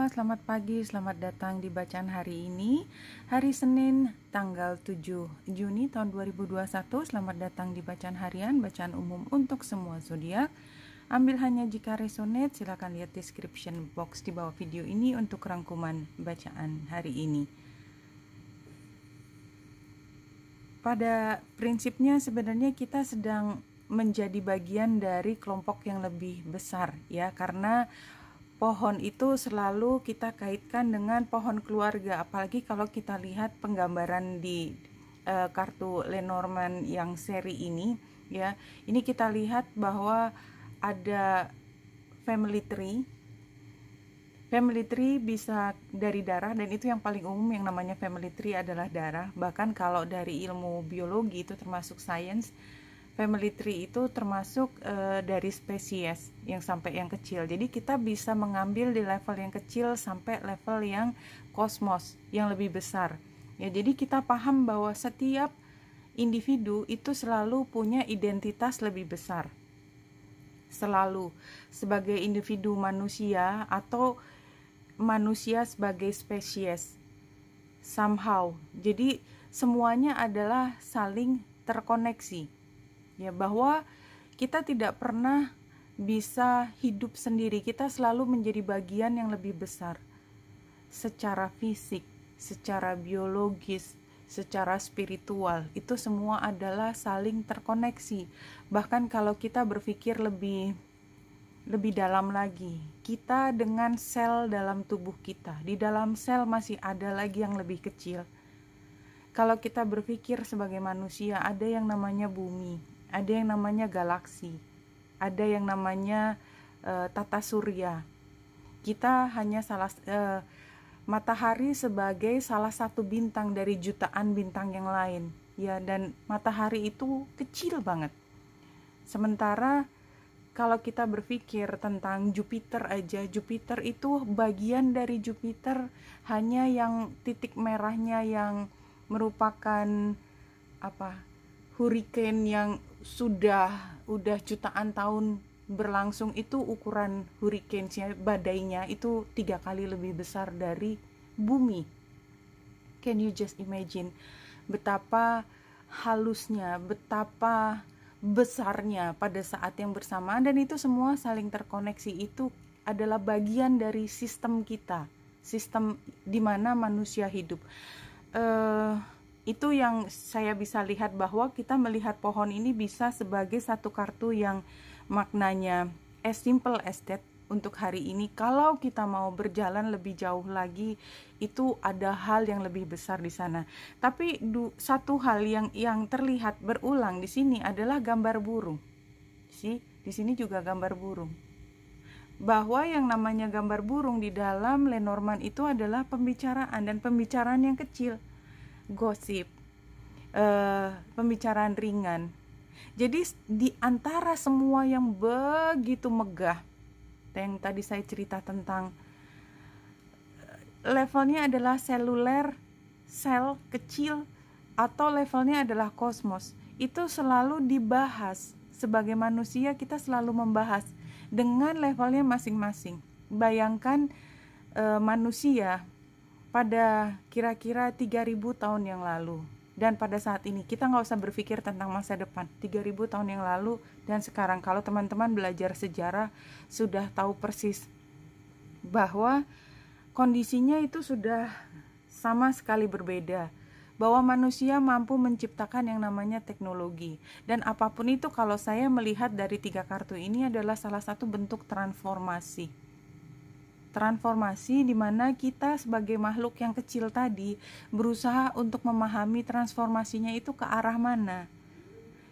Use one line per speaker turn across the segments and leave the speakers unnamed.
selamat pagi, selamat datang di bacaan hari ini, hari Senin, tanggal 7 Juni tahun 2021. Selamat datang di bacaan harian, bacaan umum untuk semua zodiak. Ambil hanya jika resonate, silakan lihat description box di bawah video ini untuk rangkuman bacaan hari ini. Pada prinsipnya sebenarnya kita sedang menjadi bagian dari kelompok yang lebih besar ya, karena pohon itu selalu kita kaitkan dengan pohon keluarga, apalagi kalau kita lihat penggambaran di kartu Lenormand yang seri ini ya. Ini kita lihat bahwa ada family tree. Family tree bisa dari darah, dan itu yang paling umum, yang namanya family tree adalah darah. Bahkan kalau dari ilmu biologi itu termasuk sains, family tree itu termasuk dari spesies yang sampai yang kecil. Jadi kita bisa mengambil di level yang kecil sampai level yang kosmos, yang lebih besar. Ya, jadi kita paham bahwa setiap individu itu selalu punya identitas lebih besar. Selalu sebagai individu manusia atau manusia sebagai spesies. Somehow. Jadi semuanya adalah saling terkoneksi. Ya, bahwa kita tidak pernah bisa hidup sendiri, kita selalu menjadi bagian yang lebih besar secara fisik, secara biologis, secara spiritual. Itu semua adalah saling terkoneksi. Bahkan kalau kita berpikir lebih dalam lagi, kita dengan sel dalam tubuh kita, di dalam sel masih ada lagi yang lebih kecil. Kalau kita berpikir sebagai manusia, ada yang namanya bumi, ada yang namanya galaksi, ada yang namanya tata surya. Kita hanya matahari sebagai salah satu bintang dari jutaan bintang yang lain, ya, dan matahari itu kecil banget. Sementara kalau kita berpikir tentang Jupiter aja, Jupiter itu bagian dari Jupiter hanya yang titik merahnya yang merupakan hurricane yang sudah jutaan tahun berlangsung. Itu ukuran hurricane-nya, badainya itu 3 kali lebih besar dari bumi. Can you just imagine betapa halusnya, betapa besarnya pada saat yang bersamaan, dan itu semua saling terkoneksi. Itu adalah bagian dari sistem kita, sistem di mana manusia hidup. Itu yang saya bisa lihat, bahwa kita melihat pohon ini bisa sebagai satu kartu yang maknanya as simple as that untuk hari ini. Kalau kita mau berjalan lebih jauh lagi, itu ada hal yang lebih besar di sana. Tapi satu hal yang terlihat berulang di sini adalah gambar burung. Di sini juga gambar burung. Bahwa yang namanya gambar burung di dalam Lenormand itu adalah pembicaraan, dan pembicaraan yang kecil, gosip, pembicaraan ringan. Jadi di antara semua yang begitu megah, yang tadi saya cerita tentang levelnya adalah seluler, sel kecil, atau levelnya adalah kosmos, itu selalu dibahas. Sebagai manusia kita selalu membahas dengan levelnya masing-masing. Bayangkan manusia pada kira-kira 3000 tahun yang lalu, dan pada saat ini kita nggak usah berpikir tentang masa depan, 3000 tahun yang lalu dan sekarang. Kalau teman-teman belajar sejarah sudah tahu persis bahwa kondisinya itu sudah sama sekali berbeda, bahwa manusia mampu menciptakan yang namanya teknologi. Dan apapun itu, kalau saya melihat dari 3 kartu ini, adalah salah satu bentuk transformasi di mana kita sebagai makhluk yang kecil tadi berusaha untuk memahami transformasinya itu ke arah mana.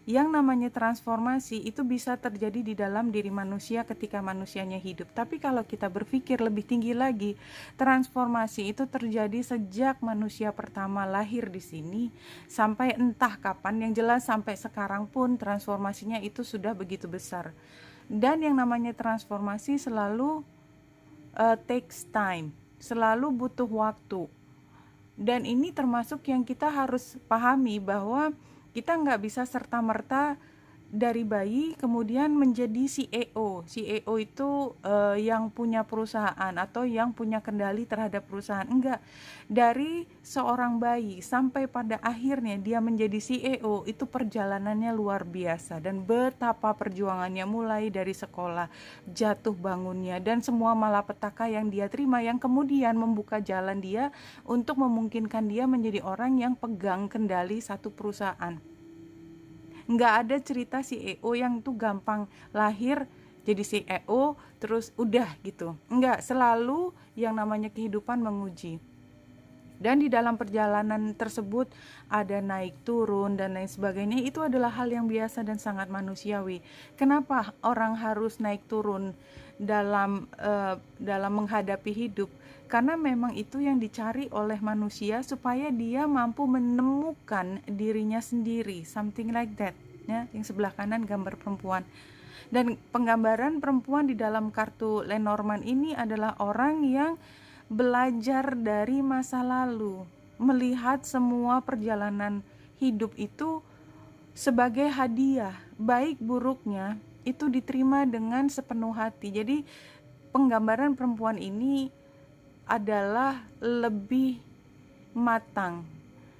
Yang namanya transformasi itu bisa terjadi di dalam diri manusia ketika manusianya hidup. Tapi kalau kita berpikir lebih tinggi lagi, transformasi itu terjadi sejak manusia pertama lahir di sini sampai entah kapan, yang jelas sampai sekarang pun transformasinya itu sudah begitu besar. Dan yang namanya transformasi selalu takes time, selalu butuh waktu. Dan ini termasuk yang kita harus pahami, bahwa kita nggak bisa serta-merta dari bayi kemudian menjadi CEO. CEO itu yang punya perusahaan atau yang punya kendali terhadap perusahaan. Enggak. Dari seorang bayi sampai pada akhirnya dia menjadi CEO, itu perjalanannya luar biasa, dan betapa perjuangannya mulai dari sekolah, jatuh bangunnya, dan semua malapetaka yang dia terima yang kemudian membuka jalan dia untuk memungkinkan dia menjadi orang yang pegang kendali satu perusahaan. Nggak ada cerita CEO yang tuh gampang lahir jadi CEO terus udah gitu. Nggak, selalu yang namanya kehidupan menguji. Dan di dalam perjalanan tersebut ada naik turun dan lain sebagainya. Itu adalah hal yang biasa dan sangat manusiawi. Kenapa orang harus naik turun dalam menghadapi hidup? Karena memang itu yang dicari oleh manusia supaya dia mampu menemukan dirinya sendiri, something like that. Ya, yang sebelah kanan gambar perempuan. Dan penggambaran perempuan di dalam kartu Lenormand ini adalah orang yang belajar dari masa lalu, melihat semua perjalanan hidup itu sebagai hadiah, baik buruknya itu diterima dengan sepenuh hati. Jadi penggambaran perempuan ini adalah lebih matang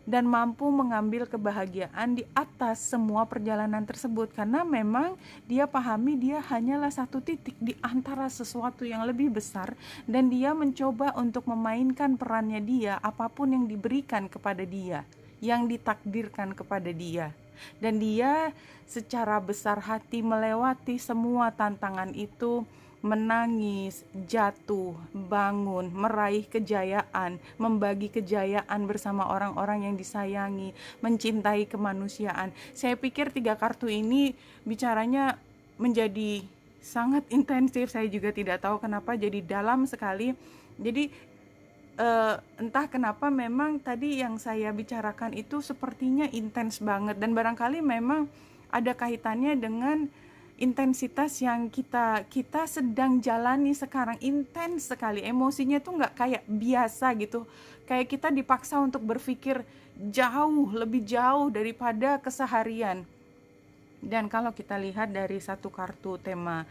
dan mampu mengambil kebahagiaan di atas semua perjalanan tersebut, karena memang dia pahami dia hanyalah satu titik di antara sesuatu yang lebih besar, dan dia mencoba untuk memainkan perannya dia, apapun yang diberikan kepada dia, yang ditakdirkan kepada dia, dan dia secara besar hati melewati semua tantangan itu, menangis, jatuh, bangun, meraih kejayaan, membagi kejayaan bersama orang-orang yang disayangi, mencintai kemanusiaan. Saya pikir 3 kartu ini bicaranya menjadi sangat intensif. Saya juga tidak tahu kenapa jadi dalam sekali. Jadi entah kenapa memang tadi yang saya bicarakan itu sepertinya intens banget, dan barangkali memang ada kaitannya dengan intensitas yang kita sedang jalani sekarang. Intens sekali, emosinya tuh nggak kayak biasa gitu, kayak kita dipaksa untuk berpikir lebih jauh daripada keseharian. Dan kalau kita lihat dari satu kartu tema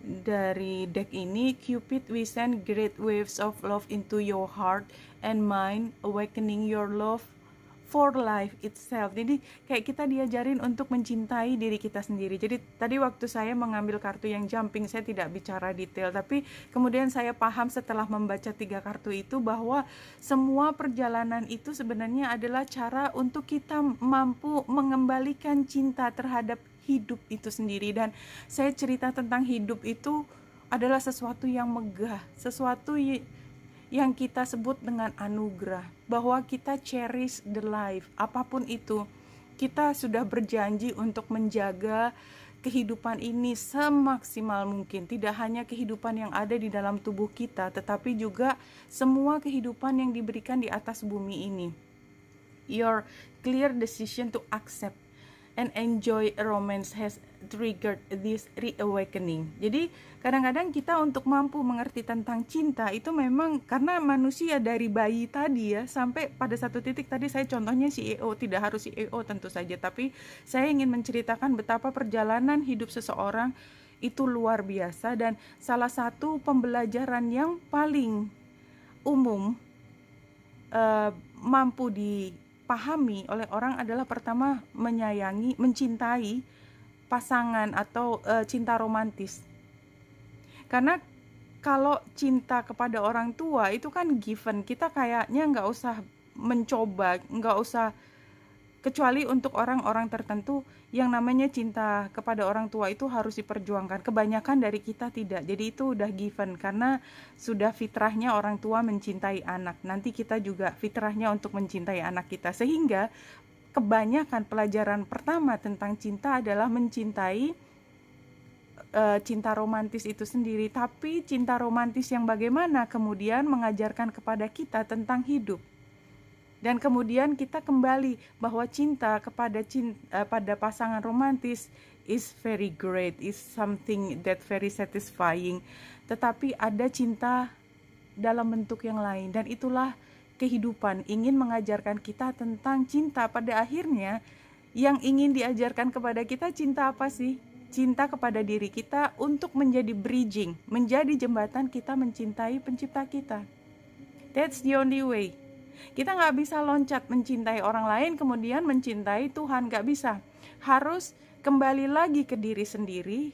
dari deck ini, Cupid, we send great waves of love into your heart and mind, awakening your love for life itself. Jadi kayak kita diajarin untuk mencintai diri kita sendiri. Jadi tadi waktu saya mengambil kartu yang jumping, saya tidak bicara detail, tapi kemudian saya paham setelah membaca 3 kartu itu bahwa semua perjalanan itu sebenarnya adalah cara untuk kita mampu mengembalikan cinta terhadap hidup itu sendiri. Dan saya cerita tentang hidup itu adalah sesuatu yang megah, sesuatu yang kita sebut dengan anugerah, bahwa kita cherish the life, apapun itu. Kita sudah berjanji untuk menjaga kehidupan ini semaksimal mungkin, tidak hanya kehidupan yang ada di dalam tubuh kita, tetapi juga semua kehidupan yang diberikan di atas bumi ini. Your clear decision to accept and enjoy romance has triggered this reawakening. Jadi kadang-kadang kita untuk mampu mengerti tentang cinta itu memang karena manusia dari bayi tadi ya, sampai pada satu titik tadi saya contohnya CEO, tidak harus CEO tentu saja, tapi saya ingin menceritakan betapa perjalanan hidup seseorang itu luar biasa. Dan salah satu pembelajaran yang paling umum mampu dipahami oleh orang adalah pertama menyayangi, mencintai pasangan atau cinta romantis. Karena kalau cinta kepada orang tua itu kan given, kita kayaknya nggak usah mencoba, nggak usah, kecuali untuk orang-orang tertentu yang namanya cinta kepada orang tua itu harus diperjuangkan. Kebanyakan dari kita tidak, jadi itu udah given karena sudah fitrahnya orang tua mencintai anak. Nanti kita juga fitrahnya untuk mencintai anak kita, sehingga kebanyakan pelajaran pertama tentang cinta adalah mencintai cinta romantis itu sendiri. Tapi cinta romantis yang bagaimana kemudian mengajarkan kepada kita tentang hidup. Dan kemudian kita kembali bahwa cinta pada pasangan romantis is very great, is something that very satisfying. Tetapi ada cinta dalam bentuk yang lain, dan itulah kehidupan ingin mengajarkan kita tentang cinta. Pada akhirnya Yang ingin diajarkan kepada kita cinta apa sih? Cinta kepada diri kita untuk menjadi bridging, menjadi jembatan kita mencintai pencipta kita. That's the only way. Kita nggak bisa loncat mencintai orang lain kemudian mencintai Tuhan, nggak bisa. Harus kembali lagi ke diri sendiri,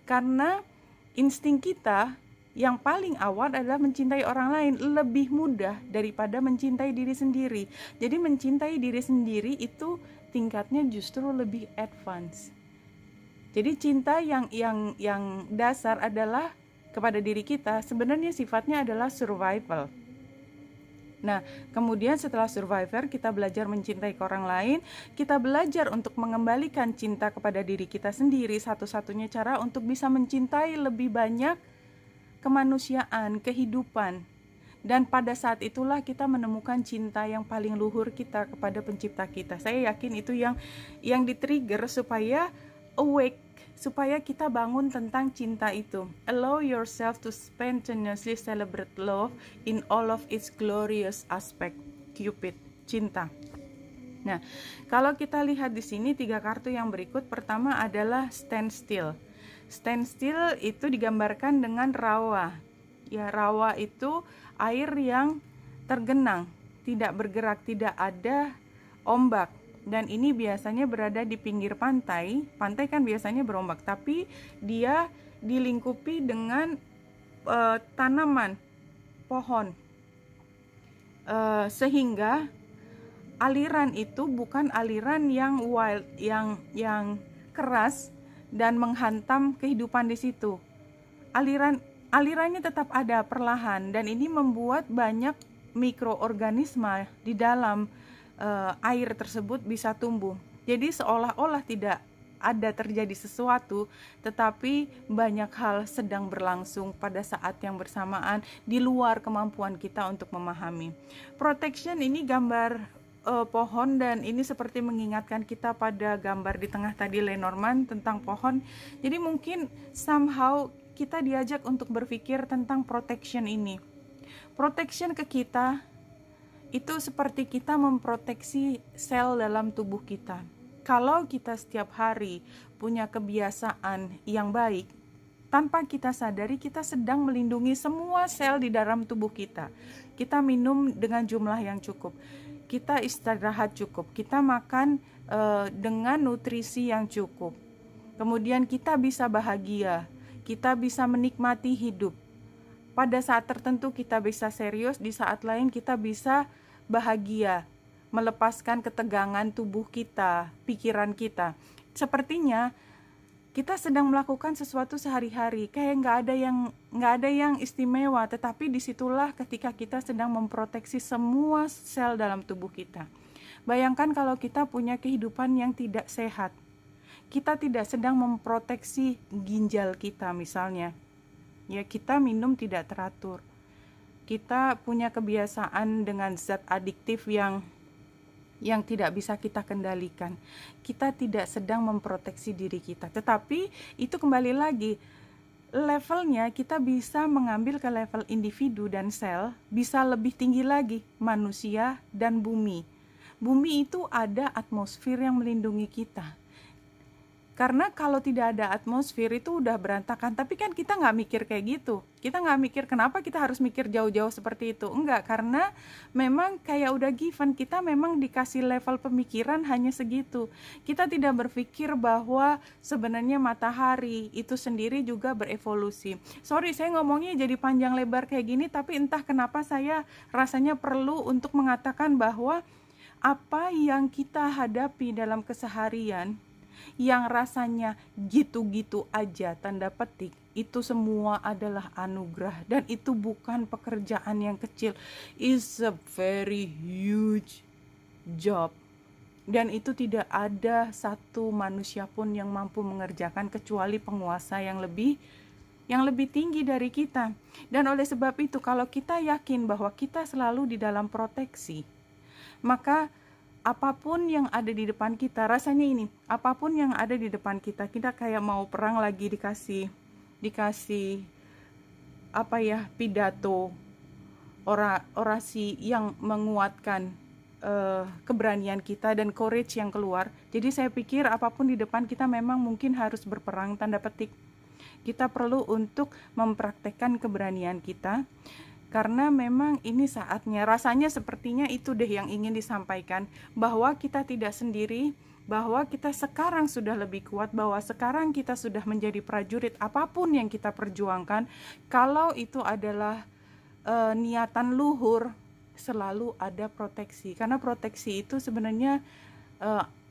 karena insting kita yang paling awal adalah mencintai orang lain lebih mudah daripada mencintai diri sendiri. Jadi mencintai diri sendiri itu tingkatnya justru lebih advance. Jadi cinta yang dasar adalah kepada diri kita, sebenarnya sifatnya adalah survival. Nah, kemudian setelah survivor, kita belajar mencintai ke orang lain, kita belajar untuk mengembalikan cinta kepada diri kita sendiri. Satu-satunya cara untuk bisa mencintai lebih banyak kemanusiaan, kehidupan. Dan pada saat itulah kita menemukan cinta yang paling luhur kita kepada pencipta kita. Saya yakin itu yang di-trigger supaya awake, supaya kita bangun tentang cinta itu. Allow yourself to spontaneously celebrate love in all of its glorious aspect. Cupid, cinta. Nah, kalau kita lihat di sini 3 kartu yang berikut, pertama adalah stand still. Stand still itu digambarkan dengan rawa. Ya, rawa itu air yang tergenang, tidak bergerak, tidak ada ombak. Dan ini biasanya berada di pinggir pantai. Pantai kan biasanya berombak, tapi dia dilingkupi dengan tanaman, pohon, sehingga aliran itu bukan aliran yang wild, yang keras dan menghantam kehidupan di situ. Alirannya tetap ada perlahan, dan ini membuat banyak mikroorganisme di dalam air tersebut bisa tumbuh. Jadi seolah-olah tidak ada terjadi sesuatu, tetapi banyak hal sedang berlangsung pada saat yang bersamaan di luar kemampuan kita untuk memahami. Protection ini gambar pohon, dan ini seperti mengingatkan kita pada gambar di tengah tadi Lenormand tentang pohon. Jadi mungkin somehow kita diajak untuk berpikir tentang protection ini. Protection ke kita itu seperti kita memproteksi sel dalam tubuh kita. Kalau kita setiap hari punya kebiasaan yang baik, tanpa kita sadari kita sedang melindungi semua sel di dalam tubuh kita. Kita minum dengan jumlah yang cukup, kita istirahat cukup, kita makan dengan nutrisi yang cukup. Kemudian kita bisa bahagia, kita bisa menikmati hidup. Pada saat tertentu kita bisa serius, di saat lain kita bisa bahagia, melepaskan ketegangan tubuh kita, pikiran kita. Sepertinya kita sedang melakukan sesuatu sehari-hari, kayak nggak ada yang istimewa, tetapi disitulah ketika kita sedang memproteksi semua sel dalam tubuh kita. Bayangkan kalau kita punya kehidupan yang tidak sehat, kita tidak sedang memproteksi ginjal kita misalnya, ya kita minum tidak teratur, kita punya kebiasaan dengan zat adiktif yang tidak bisa kita kendalikan. Kita tidak sedang memproteksi diri kita. Tetapi itu kembali lagi, levelnya kita bisa mengambil ke level individu dan sel, bisa lebih tinggi lagi, manusia dan bumi. Bumi itu ada atmosfer yang melindungi kita. Karena kalau tidak ada atmosfer itu udah berantakan. Tapi kan kita nggak mikir kayak gitu. Kita nggak mikir kenapa kita harus mikir jauh-jauh seperti itu. Enggak, karena memang kayak udah given. Kita memang dikasih level pemikiran hanya segitu. Kita tidak berpikir bahwa sebenarnya matahari itu sendiri juga berevolusi. Sorry, saya ngomongnya jadi panjang lebar kayak gini, tapi entah kenapa saya rasanya perlu untuk mengatakan bahwa apa yang kita hadapi dalam keseharian yang rasanya gitu-gitu aja, tanda petik, itu semua adalah anugerah, dan itu bukan pekerjaan yang kecil. It's a very huge job, dan itu tidak ada satu manusia pun yang mampu mengerjakan kecuali penguasa yang lebih tinggi dari kita. Dan oleh sebab itu, kalau kita yakin bahwa kita selalu di dalam proteksi, maka apapun yang ada di depan kita, rasanya ini, apapun yang ada di depan kita, kita kayak mau perang lagi dikasih pidato, orasi yang menguatkan keberanian kita dan courage yang keluar. Jadi saya pikir apapun di depan kita memang mungkin harus berperang, tanda petik. Kita perlu untuk mempraktekkan keberanian kita, karena memang ini saatnya. Rasanya sepertinya itu deh yang ingin disampaikan, bahwa kita tidak sendiri, bahwa kita sekarang sudah lebih kuat, bahwa sekarang kita sudah menjadi prajurit. Apapun yang kita perjuangkan, kalau itu adalah niatan luhur, selalu ada proteksi. Karena proteksi itu sebenarnya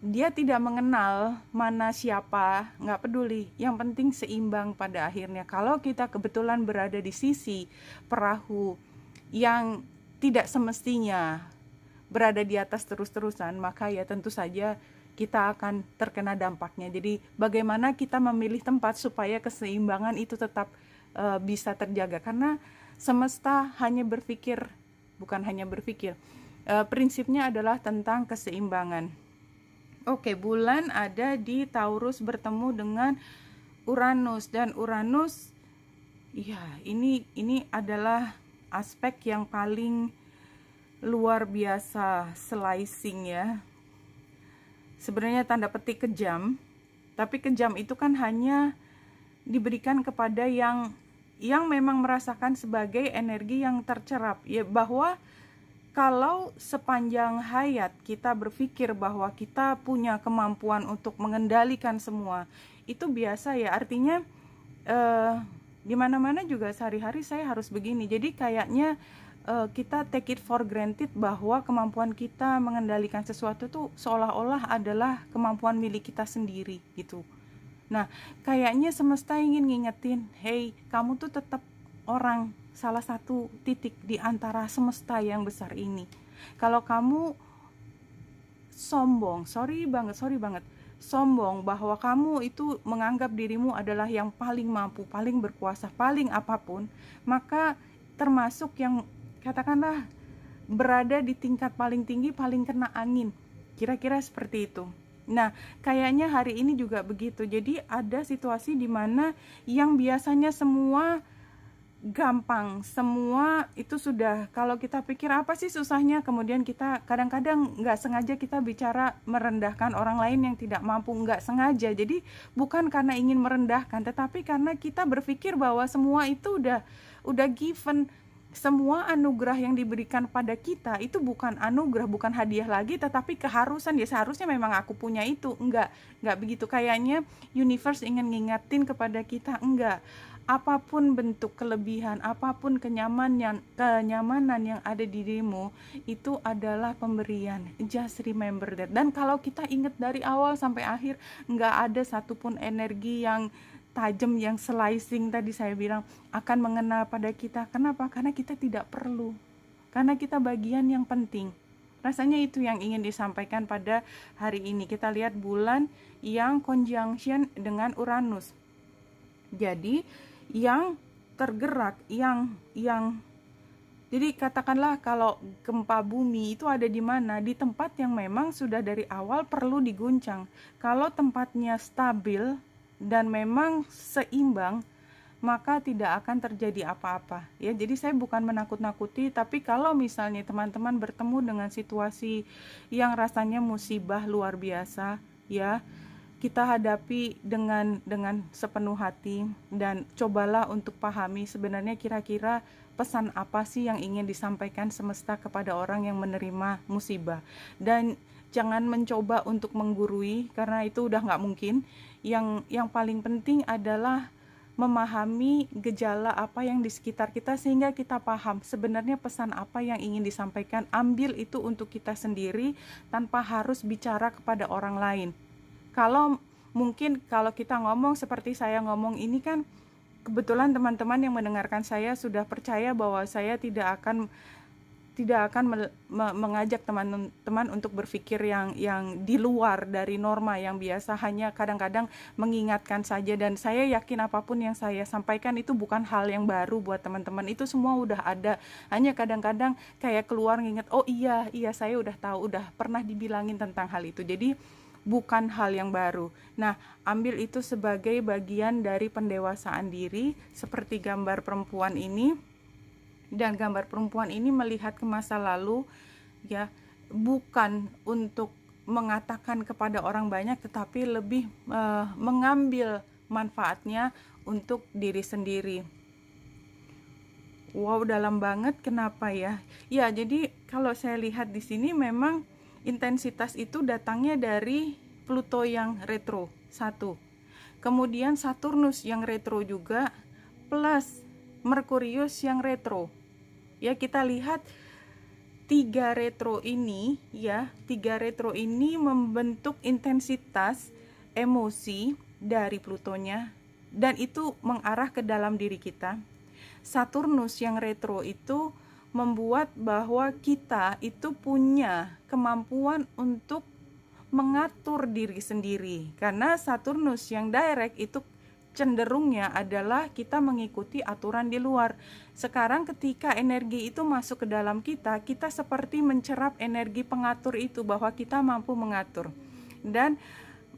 dia tidak mengenal mana siapa, nggak peduli. Yang penting seimbang pada akhirnya. Kalau kita kebetulan berada di sisi perahu yang tidak semestinya berada di atas terus-terusan, maka ya tentu saja kita akan terkena dampaknya. Jadi bagaimana kita memilih tempat supaya keseimbangan itu tetap bisa terjaga. Karena semesta hanya berpikir, bukan hanya berpikir, prinsipnya adalah tentang keseimbangan. Oke, bulan ada di Taurus bertemu dengan Uranus, dan Uranus, ya ini adalah aspek yang paling luar biasa, slicing ya. Sebenarnya tanda petik kejam, tapi kejam itu kan hanya diberikan kepada yang memang merasakan sebagai energi yang tercerap, ya, bahwa kalau sepanjang hayat kita berpikir bahwa kita punya kemampuan untuk mengendalikan semua, itu biasa ya, artinya di mana-mana juga sehari-hari saya harus begini. Jadi kayaknya kita take it for granted bahwa kemampuan kita mengendalikan sesuatu tuh seolah-olah adalah kemampuan milik kita sendiri gitu. Nah, kayaknya semesta ingin ngingetin, hey, kamu tuh tetap orang, salah satu titik di antara semesta yang besar ini. Kalau kamu sombong, sorry banget, sombong bahwa kamu itu menganggap dirimu adalah yang paling mampu, paling berkuasa, paling apapun, maka termasuk yang katakanlah berada di tingkat paling tinggi, paling kena angin, kira-kira seperti itu. Nah, kayaknya hari ini juga begitu. Jadi ada situasi di mana yang biasanya semua gampang, semua itu sudah, kalau kita pikir apa sih susahnya, kemudian kita kadang-kadang nggak sengaja kita bicara merendahkan orang lain yang tidak mampu, nggak sengaja. Jadi bukan karena ingin merendahkan, tetapi karena kita berpikir bahwa semua itu udah given. Semua anugerah yang diberikan pada kita itu bukan anugerah, bukan hadiah lagi, tetapi keharusan. Ya seharusnya memang aku punya itu. Enggak begitu. Kayaknya universe ingin ngingetin kepada kita, enggak. Apapun bentuk kelebihan, apapun kenyamanan yang ada di dirimu, itu adalah pemberian. Just remember that. Dan kalau kita ingat dari awal sampai akhir, enggak ada satupun energi yang tajam, yang slicing tadi saya bilang, akan mengena pada kita. Kenapa? Karena kita tidak perlu. Karena kita bagian yang penting. Rasanya itu yang ingin disampaikan pada hari ini. Kita lihat bulan yang conjunction dengan Uranus. Jadi yang tergerak, jadi katakanlah kalau gempa bumi itu ada di mana? Di tempat yang memang sudah dari awal perlu diguncang. Kalau tempatnya stabil dan memang seimbang, maka tidak akan terjadi apa-apa ya. Jadi saya bukan menakut-nakuti, tapi kalau misalnya teman-teman bertemu dengan situasi yang rasanya musibah luar biasa ya, kita hadapi dengan sepenuh hati, dan cobalah untuk pahami sebenarnya kira-kira pesan apa sih yang ingin disampaikan semesta kepada orang yang menerima musibah. Dan jangan mencoba untuk menggurui, karena itu udah nggak mungkin. Yang paling penting adalah memahami gejala apa yang di sekitar kita, sehingga kita paham sebenarnya pesan apa yang ingin disampaikan. Ambil itu untuk kita sendiri tanpa harus bicara kepada orang lain. Kalau kita ngomong seperti saya ngomong ini kan, kebetulan teman-teman yang mendengarkan saya sudah percaya bahwa saya tidak akan mengajak teman-teman untuk berpikir yang di luar dari norma yang biasa, hanya kadang-kadang mengingatkan saja. Dan saya yakin apapun yang saya sampaikan itu bukan hal yang baru buat teman-teman, itu semua udah ada, hanya kadang-kadang kayak keluar nginget, oh iya saya udah tahu, udah pernah dibilangin tentang hal itu. Jadi bukan hal yang baru. Nah, ambil itu sebagai bagian dari pendewasaan diri, seperti gambar perempuan ini. Dan gambar perempuan ini melihat ke masa lalu ya, bukan untuk mengatakan kepada orang banyak, tetapi lebih mengambil manfaatnya untuk diri sendiri. Wow, dalam banget. Kenapa ya? Ya, jadi kalau saya lihat di sini memang intensitas itu datangnya dari Pluto yang retro, satu. Kemudian Saturnus yang retro juga, plus Merkurius yang retro. Ya, kita lihat tiga retro ini membentuk intensitas emosi dari Plutonya, dan itu mengarah ke dalam diri kita. Saturnus yang retro itu membuat bahwa kita itu punya kemampuan untuk mengatur diri sendiri, karena Saturnus yang direct itu cenderungnya adalah kita mengikuti aturan di luar. Sekarang ketika energi itu masuk ke dalam kita, kita seperti mencerap energi pengatur itu, bahwa kita mampu mengatur. Dan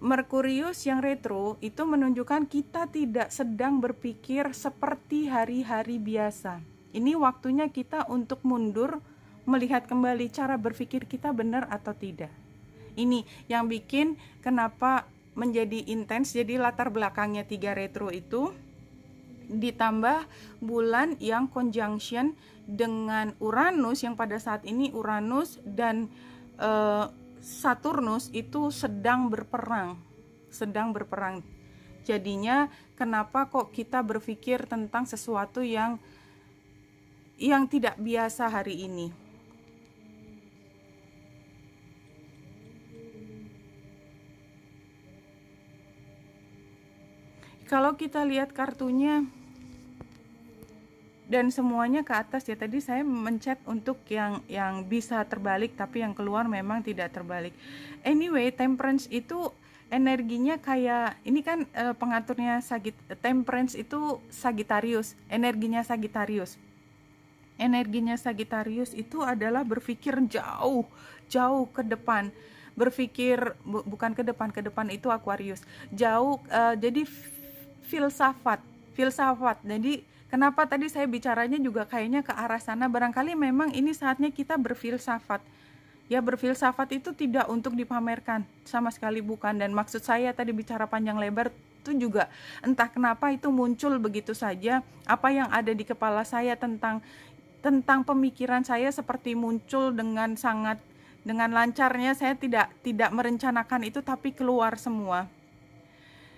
Merkurius yang retro itu menunjukkan kita tidak sedang berpikir seperti hari-hari biasa. Ini waktunya kita untuk mundur, melihat kembali cara berpikir kita benar atau tidak. Ini yang bikin kenapa menjadi intens. Jadi latar belakangnya tiga retro itu ditambah bulan yang conjunction dengan Uranus, yang pada saat ini Uranus dan Saturnus itu sedang berperang. Jadinya kenapa kok kita berpikir tentang sesuatu yang tidak biasa hari ini. Kalau kita lihat kartunya dan semuanya ke atas ya, tadi saya mencet untuk yang bisa terbalik, tapi yang keluar memang tidak terbalik. Anyway, Temperance itu energinya kayak ini kan pengaturnya Temperance itu Sagittarius, energinya Sagittarius itu adalah berpikir jauh ke depan, berpikir bukan ke depan itu Aquarius, jauh. Jadi filsafat. Jadi kenapa tadi saya bicaranya juga kayaknya ke arah sana, barangkali memang ini saatnya kita berfilsafat. Ya, berfilsafat itu tidak untuk dipamerkan, sama sekali bukan. Dan maksud saya tadi bicara panjang lebar itu juga entah kenapa itu muncul begitu saja. Apa yang ada di kepala saya tentang pemikiran saya seperti muncul dengan lancarnya. Saya tidak merencanakan itu, tapi keluar semua.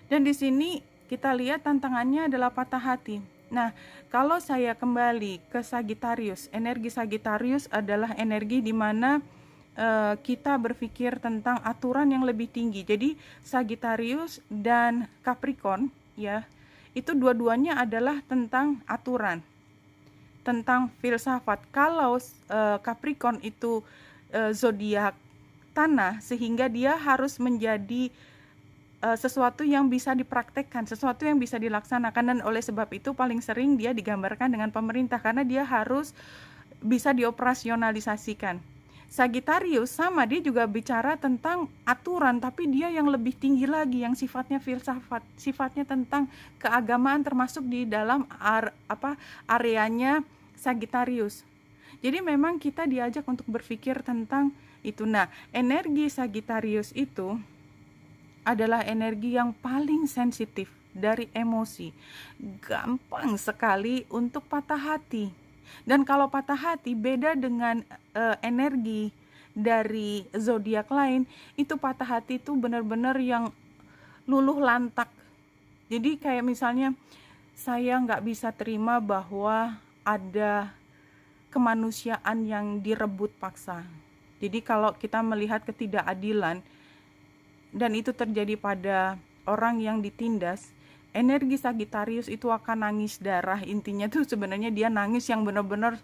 Dan di sini kita lihat tantangannya adalah patah hati. Nah, kalau saya kembali ke Sagittarius, energi Sagittarius adalah energi di mana kita berpikir tentang aturan yang lebih tinggi. Jadi Sagittarius dan Capricorn ya, itu dua-duanya adalah tentang aturan, tentang filsafat. Kalau Capricorn itu zodiak tanah, sehingga dia harus menjadi sesuatu yang bisa dipraktekkan, sesuatu yang bisa dilaksanakan, dan oleh sebab itu paling sering dia digambarkan dengan pemerintah karena dia harus bisa dioperasionalisasikan. Sagittarius sama, dia juga bicara tentang aturan, tapi dia yang lebih tinggi lagi, yang sifatnya filsafat, sifatnya tentang keagamaan, termasuk di dalam areanya Sagittarius. Jadi memang kita diajak untuk berpikir tentang itu. Nah, energi Sagittarius itu adalah energi yang paling sensitif dari emosi, gampang sekali untuk patah hati. Dan kalau patah hati beda dengan energi dari zodiak lain, itu patah hati itu benar-benar yang luluh lantak. Jadi kayak misalnya saya nggak bisa terima bahwa ada kemanusiaan yang direbut paksa. Jadi kalau kita melihat ketidakadilan dan itu terjadi pada orang yang ditindas, energi Sagittarius itu akan nangis darah. Intinya tuh sebenarnya dia nangis yang benar-benar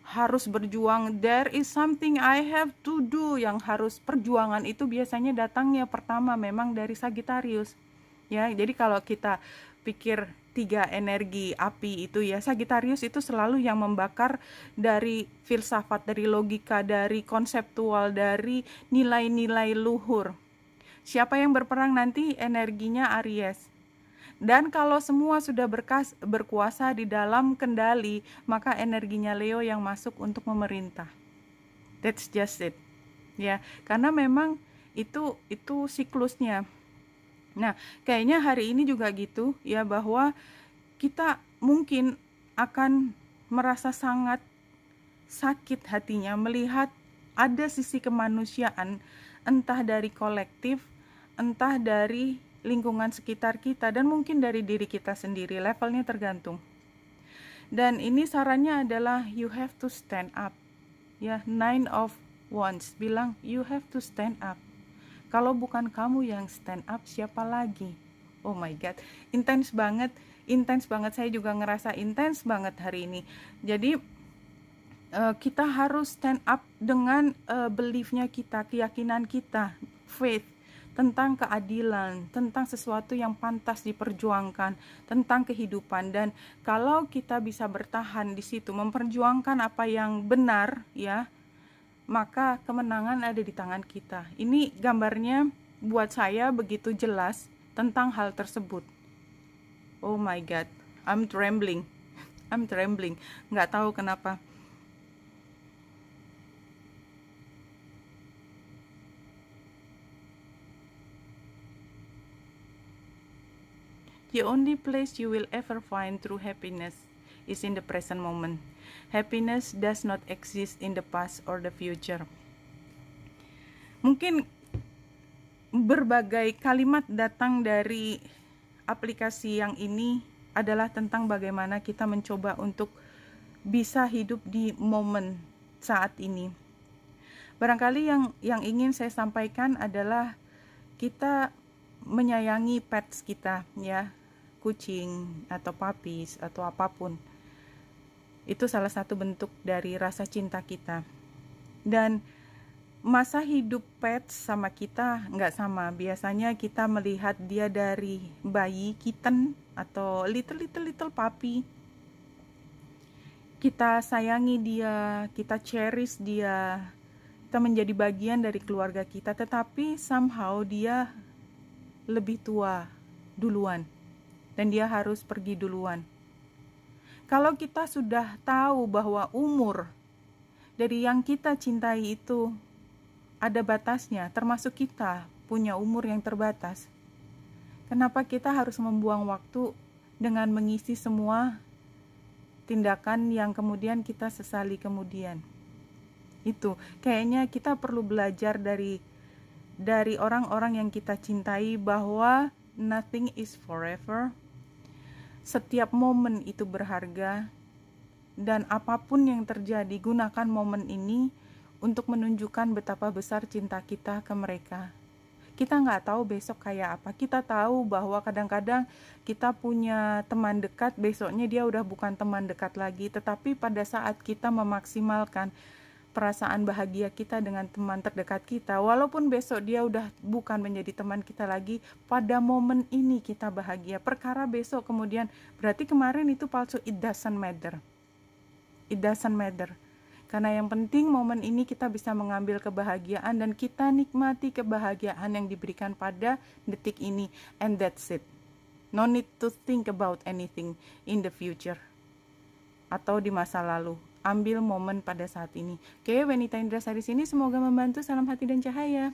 harus berjuang. There is something I have to do, yang harus perjuangan itu biasanya datangnya pertama memang dari Sagittarius. Ya, jadi kalau kita pikir tiga energi api itu ya, Sagittarius itu selalu yang membakar dari filsafat, dari logika, dari konseptual, dari nilai-nilai luhur. Siapa yang berperang nanti? Energinya Aries. Dan kalau semua sudah berkuasa di dalam kendali, maka energinya Leo yang masuk untuk memerintah. That's just it. ya, karena memang itu siklusnya. Nah, kayaknya hari ini juga gitu ya, bahwa kita mungkin akan merasa sangat sakit hatinya melihat ada sisi kemanusiaan, entah dari kolektif, entah dari lingkungan sekitar kita, dan mungkin dari diri kita sendiri. Levelnya tergantung. Dan ini sarannya adalah you have to stand up. Ya, Nine of Wands bilang you have to stand up. Kalau bukan kamu yang stand up, siapa lagi? Oh my god, intens banget. Saya juga ngerasa intens banget hari ini. Jadi kita harus stand up dengan beliefnya kita, keyakinan kita, faith, tentang keadilan, tentang sesuatu yang pantas diperjuangkan, tentang kehidupan. Dan kalau kita bisa bertahan di situ, memperjuangkan apa yang benar, ya, maka kemenangan ada di tangan kita. Ini gambarnya buat saya begitu jelas tentang hal tersebut. Oh my god, I'm trembling. Nggak tahu kenapa. The only place you will ever find true happiness is in the present moment. Happiness does not exist in the past or the future. Mungkin berbagai kalimat datang dari aplikasi yang ini adalah tentang bagaimana kita mencoba untuk bisa hidup di momen saat ini. Barangkali yang ingin saya sampaikan adalah kita menyayangi pets kita, ya, kucing atau puppies atau apapun. Itu salah satu bentuk dari rasa cinta kita. Dan masa hidup pets sama kita nggak sama. Biasanya kita melihat dia dari bayi, kitten, atau little puppy. Kita sayangi dia, kita cherish dia, kita menjadi bagian dari keluarga kita. Tetapi somehow dia lebih tua duluan, dan dia harus pergi duluan. Kalau kita sudah tahu bahwa umur dari yang kita cintai itu ada batasnya, termasuk kita punya umur yang terbatas, kenapa kita harus membuang waktu dengan mengisi semua tindakan yang kemudian kita sesali kemudian? Itu kayaknya kita perlu belajar dari orang-orang yang kita cintai, bahwa nothing is forever. Setiap momen itu berharga, dan apapun yang terjadi, gunakan momen ini untuk menunjukkan betapa besar cinta kita ke mereka. Kita nggak tahu besok kayak apa. Kita tahu bahwa kadang-kadang kita punya teman dekat, besoknya dia udah bukan teman dekat lagi. Tetapi pada saat kita memaksimalkan perasaan bahagia kita dengan teman terdekat kita, walaupun besok dia udah bukan menjadi teman kita lagi, pada momen ini kita bahagia. Perkara besok kemudian berarti kemarin itu palsu, it doesn't matter. Karena yang penting momen ini kita bisa mengambil kebahagiaan, dan kita nikmati kebahagiaan yang diberikan pada detik ini, and that's it. No need to think about anything in the future atau di masa lalu. Ambil momen pada saat ini. Oke, Wenita Indrasari sini, semoga membantu. Salam hati dan cahaya.